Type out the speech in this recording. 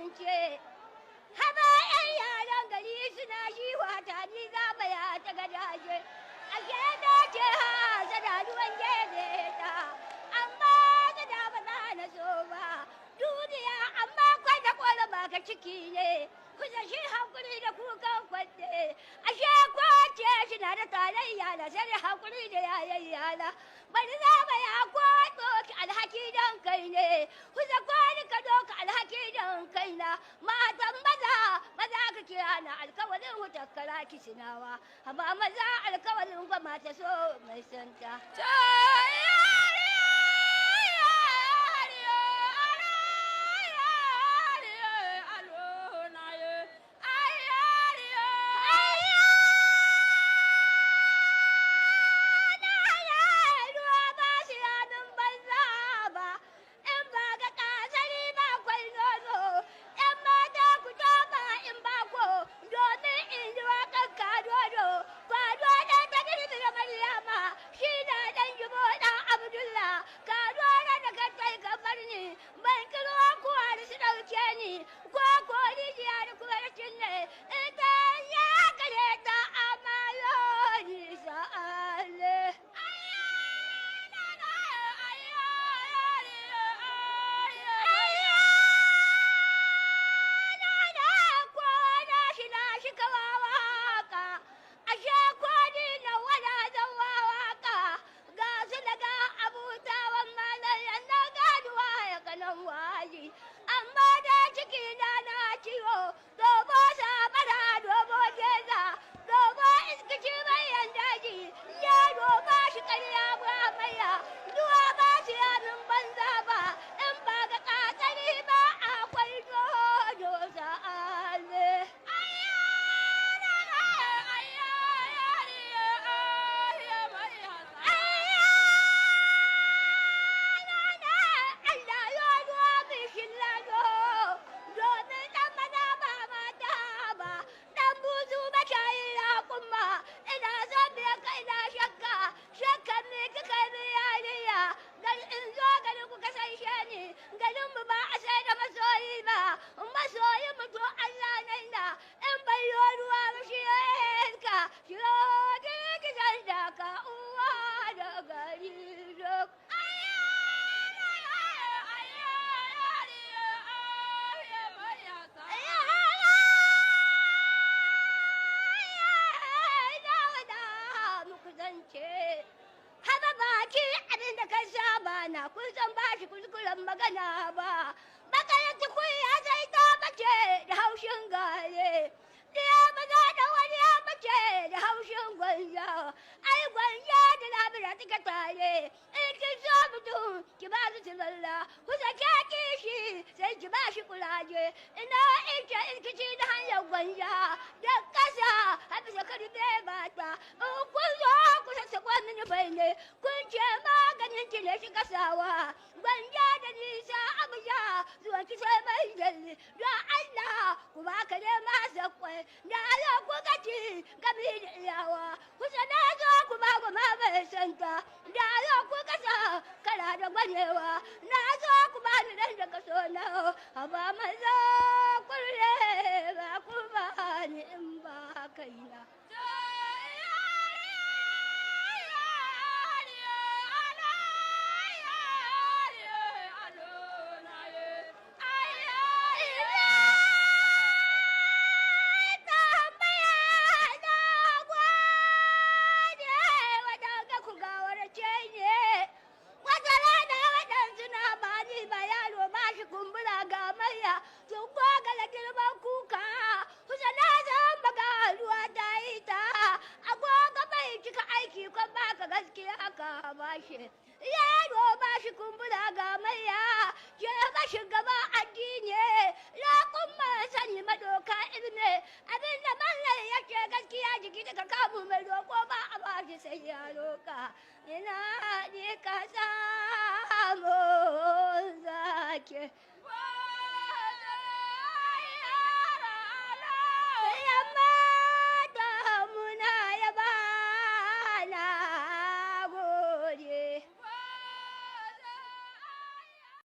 zance. Haba ‘yan yaran gari suna shi wata ni za ya ta gadaje. Ashe na ce ha sada ruwan gebe ta, amma da ba za na so ba. Duniya amma kwata kwala ba ka ciki ne, kusa shi hankuri da kukan kwanne. Ashe kwace shi na da tarayya da sai hankuri da yayan yana. Bari za ya kwato ki alhaki don kai ne, kusa kwani ka doka alhaki don kai na. Matan maza ka kira na alkawalin hutakkara kisinawa, amma maza alkawalin ba mata so mai santa. magana ba makaranci kuya sai ta bace da haushin gare ɗaya maza da wani ya bace da haushin gwanja ai gwanja da labira suka tare in kin so mutum ki ba su tilalla ku sake kishi sai ki ba shi kulaje ina ike irkici da hanyar gwanja da kasa habisa karbe bata in kun zo ku sassakwa mini bai ne kun ce maganin ki ne shi kasawa gwanja da nisa abuja zuwa ki sai mai jalli don Allah ku ba ka ne masa kwai da Allah ku gaci gabi da iyawa ku sana zo ku ba ku ma mai santa da Allah ku kasa kala da gwanewa na zo ku ba ni dan da kaso na ba maza kulle ba ku ba ni in ba kaina yaro ba shi kumbura ga maya je ba shugaba addini raƙun ma sani madoka ilmi abinda mallan yake gaskiya jiki daga kamu mai roƙo ba a ba shi sai ya roƙa ina ni ka samu zake